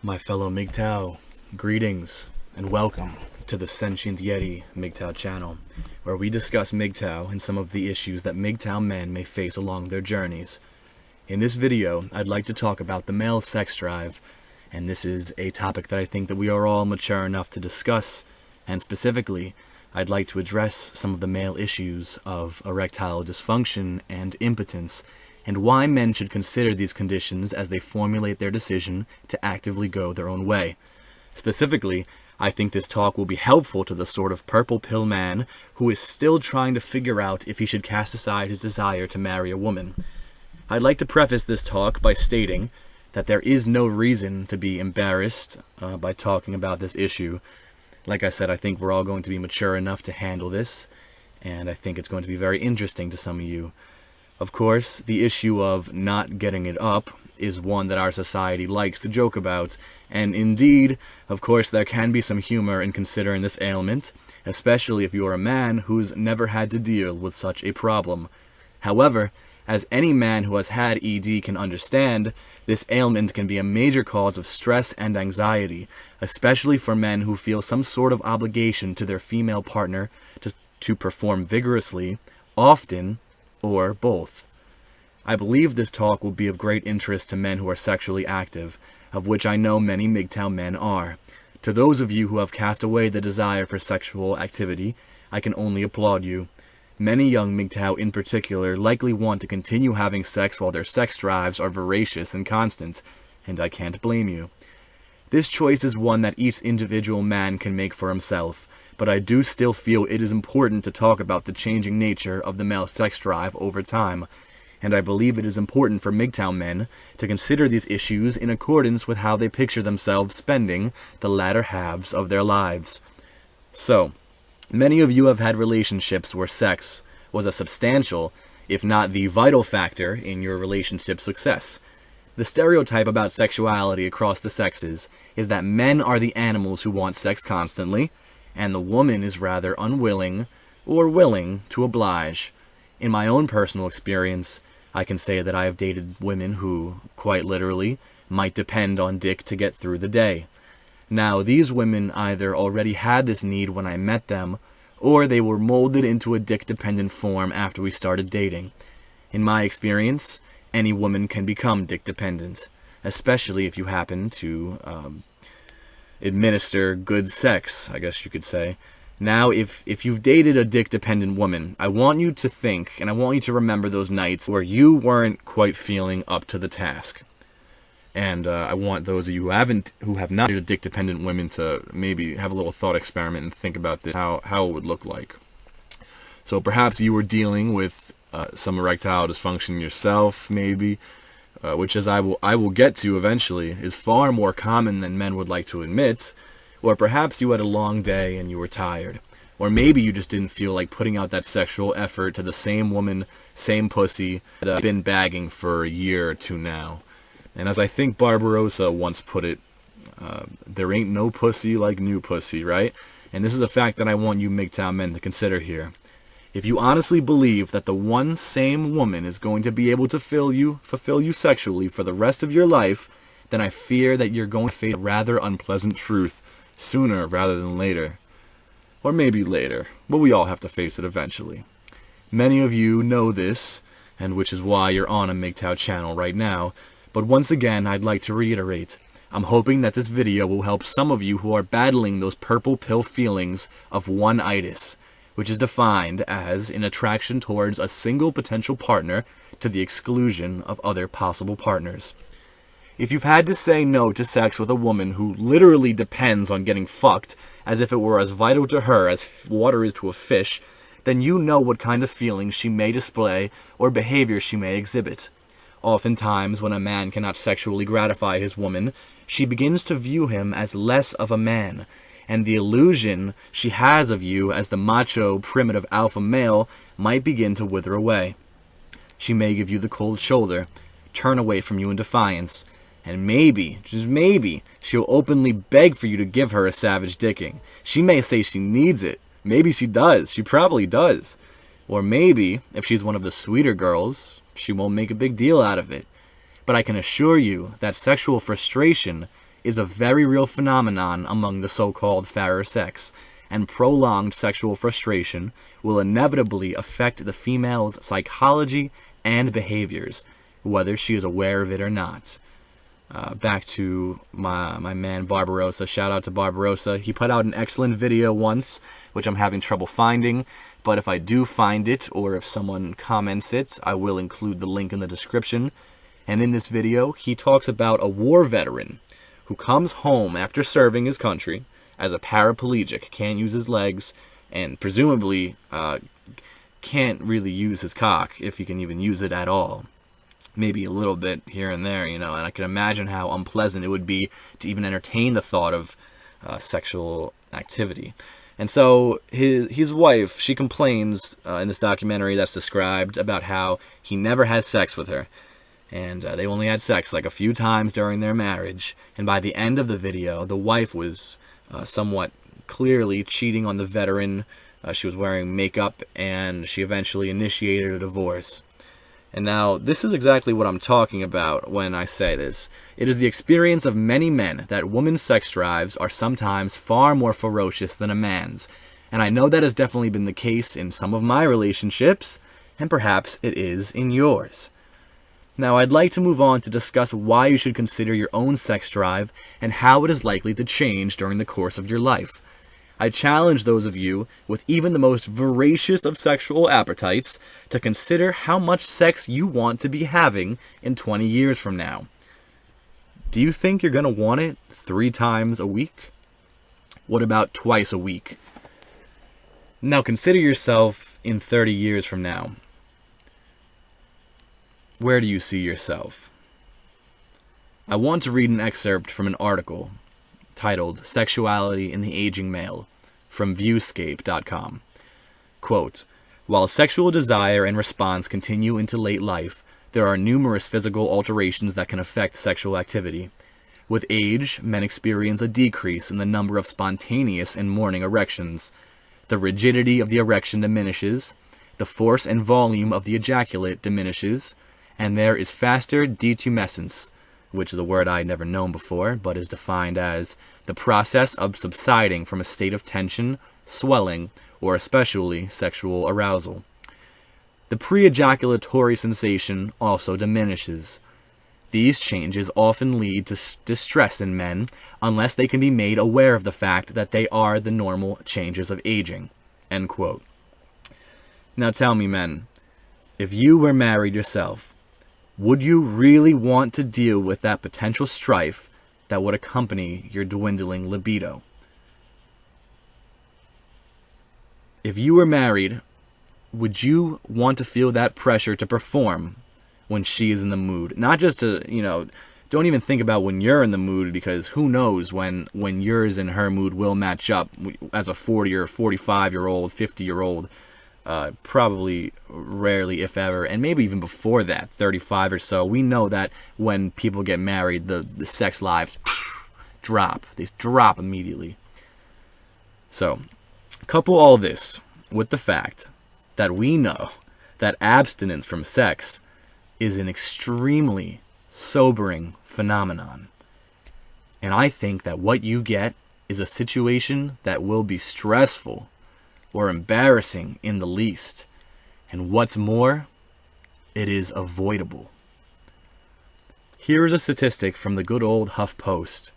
My fellow MGTOW, greetings and welcome to the Sentient Yeti MGTOW channel, where we discuss MGTOW and some of the issues that MGTOW men may face along their journeys. In this video, I'd like to talk about the male sex drive, and this is a topic that I think that we are all mature enough to discuss, and specifically, I'd like to address some of the male issues of erectile dysfunction and impotence, and why men should consider these conditions as they formulate their decision to actively go their own way. Specifically, I think this talk will be helpful to the sort of purple pill man who is still trying to figure out if he should cast aside his desire to marry a woman. I'd like to preface this talk by stating that there is no reason to be embarrassed by talking about this issue. Like I said, I think we're all going to be mature enough to handle this, and I think it's going to be very interesting to some of you. Of course, the issue of not getting it up is one that our society likes to joke about, and indeed, of course, there can be some humor in considering this ailment, especially if you're a man who's never had to deal with such a problem. However, as any man who has had ED can understand, this ailment can be a major cause of stress and anxiety, especially for men who feel some sort of obligation to their female partner to perform vigorously, often, or both. I believe this talk will be of great interest to men who are sexually active, of which I know many MGTOW men are. To those of you who have cast away the desire for sexual activity, I can only applaud you. Many young MGTOW in particular likely want to continue having sex while their sex drives are voracious and constant, and I can't blame you. This choice is one that each individual man can make for himself, but I do still feel it is important to talk about the changing nature of the male sex drive over time, and I believe it is important for MGTOW men to consider these issues in accordance with how they picture themselves spending the latter halves of their lives. So, many of you have had relationships where sex was a substantial, if not the vital factor in your relationship success. The stereotype about sexuality across the sexes is that men are the animals who want sex constantly, and the woman is rather unwilling or willing to oblige. In my own personal experience, I can say that I have dated women who, quite literally, might depend on dick to get through the day. Now, these women either already had this need when I met them, or they were molded into a dick-dependent form after we started dating. In my experience, any woman can become dick-dependent, especially if you happen to administer good sex, I guess you could say. Now, if you've dated a dick-dependent woman, I want you to think, and I want you to remember those nights where you weren't quite feeling up to the task. And I want those of you who have not dated dick-dependent women to maybe have a little thought experiment and think about this, how it would look like. So perhaps you were dealing with some erectile dysfunction yourself, maybe, which, as I will get to eventually, is far more common than men would like to admit. Or perhaps you had a long day and you were tired. Or maybe you just didn't feel like putting out that sexual effort to the same woman, same pussy that I've been bagging for a year or two now. And as I think Barbarossa once put it, there ain't no pussy like new pussy, right? And this is a fact that I want you MGTOW men to consider here. If you honestly believe that the one same woman is going to be able to fulfill you sexually for the rest of your life, then I fear that you're going to face a rather unpleasant truth sooner rather than later. Or maybe later, but we all have to face it eventually. Many of you know this, and which is why you're on a MGTOW channel right now, but once again, I'd like to reiterate, I'm hoping that this video will help some of you who are battling those purple pill feelings of one-itis, which is defined as an attraction towards a single potential partner to the exclusion of other possible partners. If you've had to say no to sex with a woman who literally depends on getting fucked as if it were as vital to her as water is to a fish, then you know what kind of feelings she may display or behavior she may exhibit. Oftentimes, when a man cannot sexually gratify his woman, she begins to view him as less of a man, and the illusion she has of you as the macho, primitive alpha male might begin to wither away. She may give you the cold shoulder, turn away from you in defiance, and maybe, just maybe, she'll openly beg for you to give her a savage dicking. She may say she needs it. Maybe she does. She probably does. Or maybe, if she's one of the sweeter girls, she won't make a big deal out of it. But I can assure you that sexual frustration is a very real phenomenon among the so-called fairer sex, and prolonged sexual frustration will inevitably affect the female's psychology and behaviors, whether she is aware of it or not. Back to my man Barbarossa. Shout out to Barbarossa. He put out an excellent video once, which I'm having trouble finding, but if I do find it, or if someone comments it, I will include the link in the description. And in this video, he talks about a war veteran who comes home after serving his country as a paraplegic, can't use his legs, and presumably can't really use his cock, if he can even use it at all. Maybe a little bit here and there, and I can imagine how unpleasant it would be to even entertain the thought of sexual activity. And so his wife, she complains in this documentary that's described about how he never has sex with her. And they only had sex like a few times during their marriage. And by the end of the video, the wife was somewhat clearly cheating on the veteran. She was wearing makeup, and she eventually initiated a divorce. And now, this is exactly what I'm talking about when I say this. It is the experience of many men that women's sex drives are sometimes far more ferocious than a man's. And I know that has definitely been the case in some of my relationships, and perhaps it is in yours. Now, I'd like to move on to discuss why you should consider your own sex drive and how it is likely to change during the course of your life. I challenge those of you with even the most voracious of sexual appetites to consider how much sex you want to be having in 20 years from now. Do you think you're going to want it 3 times a week? What about twice a week? Now consider yourself in 30 years from now. Where do you see yourself? I want to read an excerpt from an article titled Sexuality in the Aging Male from viewscape.com. Quote, while sexual desire and response continue into late life, there are numerous physical alterations that can affect sexual activity. With age, men experience a decrease in the number of spontaneous and morning erections. The rigidity of the erection diminishes, the force and volume of the ejaculate diminishes, and there is faster detumescence, which is a word I had never known before, but is defined as the process of subsiding from a state of tension, swelling, or especially sexual arousal. The pre-ejaculatory sensation also diminishes. These changes often lead to distress in men unless they can be made aware of the fact that they are the normal changes of aging. End quote. Now tell me, men, if you were married yourself, would you really want to deal with that potential strife that would accompany your dwindling libido? If you were married, would you want to feel that pressure to perform when she is in the mood? Not just to, don't even think about when you're in the mood, because who knows when yours and her mood will match up as a 40 or 45-year-old, 50-year-old. Probably rarely, if ever, and maybe even before that, 35 or so. We know that when people get married, the sex lives drop. They drop immediately. So, couple all this with the fact that we know that abstinence from sex is an extremely sobering phenomenon. And I think that what you get is a situation that will be stressful or embarrassing in the least. And what's more, it is avoidable. Here is a statistic from the good old HuffPost,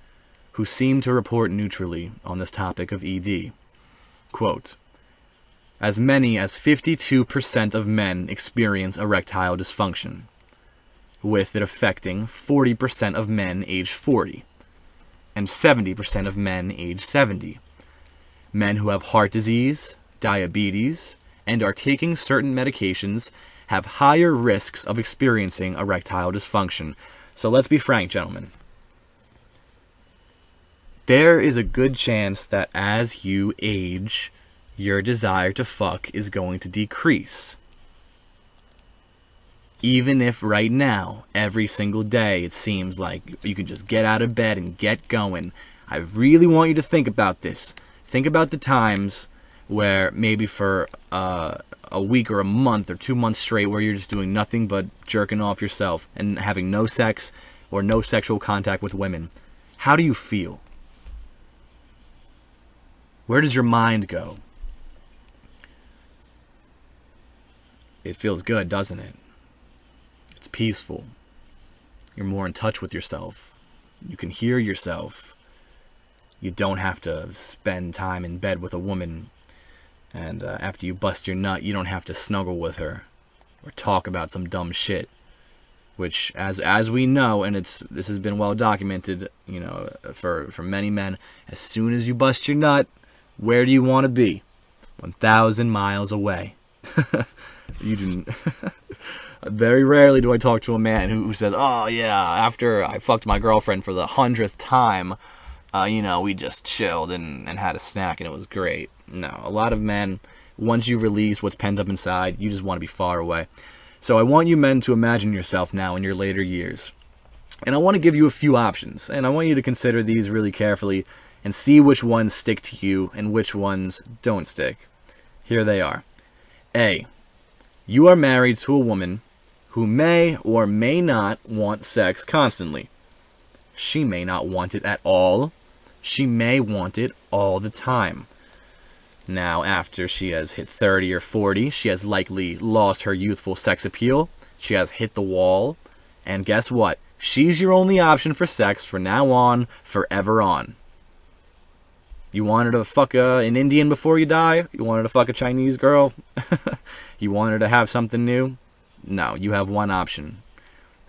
who seem to report neutrally on this topic of ED. Quote, as many as 52% of men experience erectile dysfunction, with it affecting 40% of men age 40 and 70% of men age 70. Men who have heart disease, diabetes, and are taking certain medications have higher risks of experiencing erectile dysfunction. So let's be frank, gentlemen. There is a good chance that as you age, your desire to fuck is going to decrease. Even if right now, every single day, it seems like you can just get out of bed and get going. I really want you to think about this. Think about the times where maybe for a week or a month or 2 months straight where you're just doing nothing but jerking off yourself and having no sex or no sexual contact with women. how do you feel? Where does your mind go? It feels good, doesn't it? It's peaceful. You're more in touch with yourself. You can hear yourself. You don't have to spend time in bed with a woman, and after you bust your nut, you don't have to snuggle with her or talk about some dumb shit. Which, as we know, and this has been well documented, for many men, as soon as you bust your nut, where do you want to be? 1,000 miles away. You didn't. Very rarely do I talk to a man who says, "Oh yeah, after I fucked my girlfriend for the 100th time, we just chilled and had a snack and it was great." No, a lot of men, once you release what's pent up inside, you just want to be far away. So I want you men to imagine yourself now in your later years. And I want to give you a few options, and I want you to consider these really carefully and see which ones stick to you and which ones don't stick. Here they are. A. You are married to a woman who may or may not want sex constantly. She may not want it at all. She may want it all the time. Now, after she has hit 30 or 40, she has likely lost her youthful sex appeal. She has hit the wall. And guess what? She's your only option for sex from now on, forever on. You wanted to fuck an Indian before you die? You wanted to fuck a Chinese girl? You wanted to have something new? No, you have one option.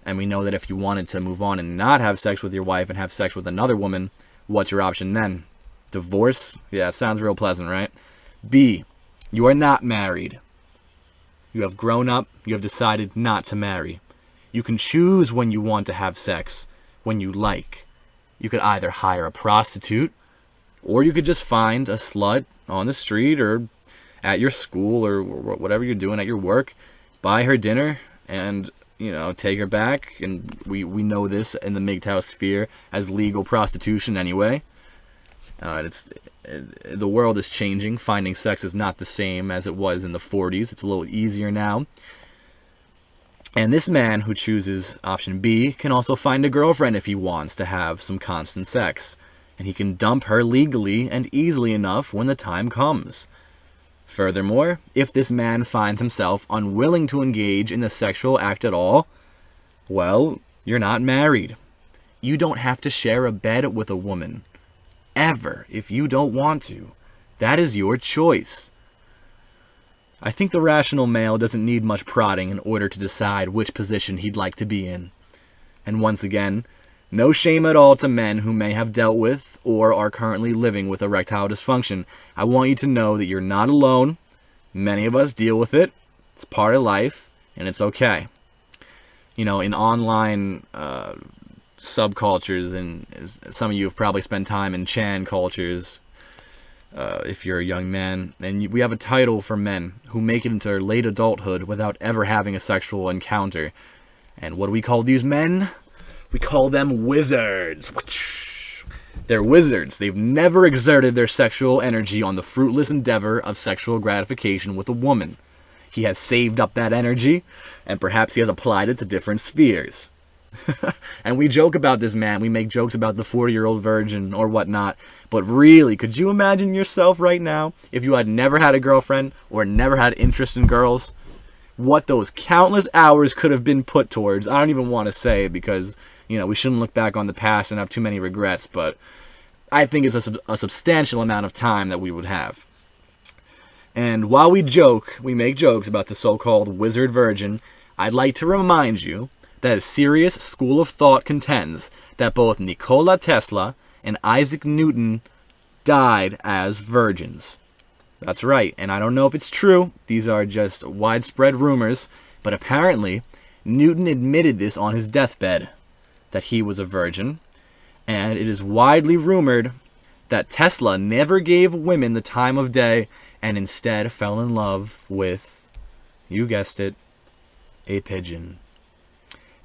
And we know that if you wanted to move on and not have sex with your wife and have sex with another woman, what's your option then? Divorce? Yeah, sounds real pleasant, right? B, you are not married. You have grown up. You have decided not to marry. You can choose when you want to have sex, when you like. You could either hire a prostitute, or you could just find a slut on the street or at your school or whatever you're doing at your work, buy her dinner and, take her back. And we know this in the MGTOW sphere as legal prostitution anyway. The world is changing. Finding sex is not the same as it was in the 40s. It's a little easier now. And this man who chooses option B can also find a girlfriend if he wants to have some constant sex. And he can dump her legally and easily enough when the time comes. Furthermore, if this man finds himself unwilling to engage in the sexual act at all, well, you're not married. You don't have to share a bed with a woman. Ever, if you don't want to. That is your choice. I think the rational male doesn't need much prodding in order to decide which position he'd like to be in. And once again, no shame at all to men who may have dealt with or are currently living with erectile dysfunction. I want you to know that you're not alone. Many of us deal with it. It's part of life, and it's okay. In online subcultures, and some of you have probably spent time in Chan cultures, if you're a young man, and we have a title for men who make it into their late adulthood without ever having a sexual encounter. And what do we call these men? We call them wizards. They're wizards. They've never exerted their sexual energy on the fruitless endeavor of sexual gratification with a woman. He has saved up that energy, and perhaps he has applied it to different spheres. And we joke about this man. We make jokes about the 40-year-old virgin or whatnot. But really, could you imagine yourself right now if you had never had a girlfriend or never had interest in girls? What those countless hours could have been put towards. I don't even want to say, because we shouldn't look back on the past and have too many regrets, but I think it's a substantial amount of time that we would have. And while we make jokes about the so-called wizard virgin, I'd like to remind you that a serious school of thought contends that both Nikola Tesla and Isaac Newton died as virgins. That's right, and I don't know if it's true. These are just widespread rumors, but apparently Newton admitted this on his deathbed, that he was a virgin, and it is widely rumored that Tesla never gave women the time of day and instead fell in love with, you guessed it, a pigeon.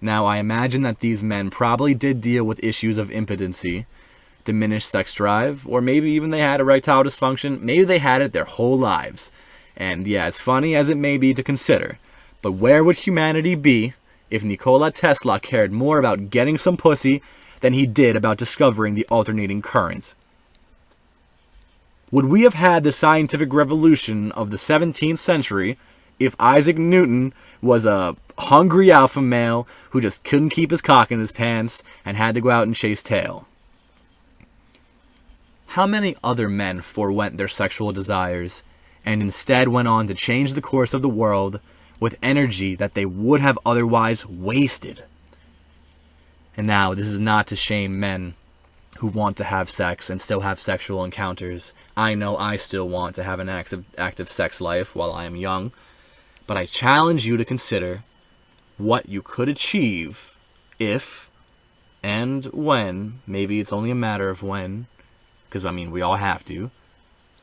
Now, I imagine that these men probably did deal with issues of impotency, diminished sex drive, or maybe even they had erectile dysfunction. Maybe they had it their whole lives. And yeah, as funny as it may be to consider, but where would humanity be if Nikola Tesla cared more about getting some pussy than he did about discovering the alternating current. Would we have had the scientific revolution of the 17th century if Isaac Newton was a hungry alpha male who just couldn't keep his cock in his pants and had to go out and chase tail? How many other men forewent their sexual desires and instead went on to change the course of the world with energy that they would have otherwise wasted? And now, this is not to shame men who want to have sex and still have sexual encounters. I know I still want to have an active sex life while I am young, but I challenge you to consider what you could achieve if and when, maybe it's only a matter of when, because I mean we all have to,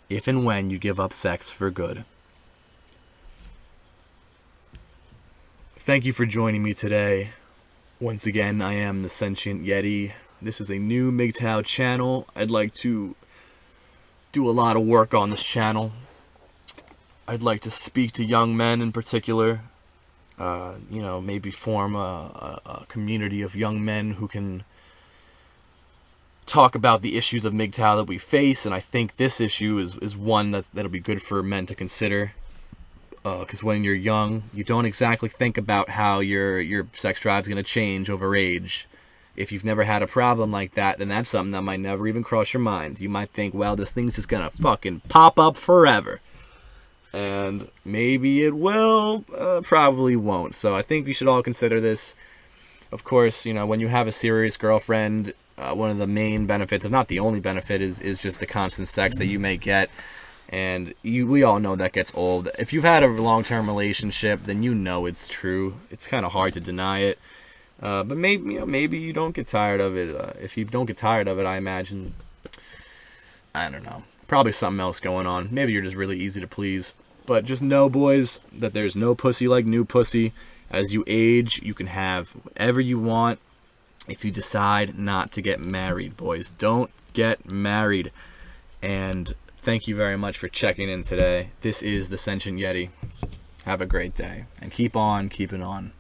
if and when you give up sex for good. Thank you for joining me today. Once again, I am the Sentient Yeti. This is a new MGTOW channel. I'd like to do a lot of work on this channel. I'd like to speak to young men in particular. Maybe form a community of young men who can talk about the issues of MGTOW that we face. And I think this issue is one that'll be good for men to consider. Because when you're young, you don't exactly think about how your sex drive's going to change over age. If you've never had a problem like that, then that's something that might never even cross your mind. You might think, well, this thing's just going to fucking pop up forever. And maybe it will, probably won't. So I think we should all consider this. Of course, when you have a serious girlfriend, one of the main benefits, if not the only benefit, is just the constant sex that you may get. And we all know that gets old. If you've had a long-term relationship, then you know it's true. It's kind of hard to deny it. But maybe you don't get tired of it. If you don't get tired of it, I imagine, I don't know, probably something else going on. Maybe you're just really easy to please. But just know, boys, that there's no pussy like new pussy. As you age, you can have whatever you want if you decide not to get married, boys. Don't get married. And thank you very much for checking in today. This is the Sentient Yeti. Have a great day. And keep on keeping on.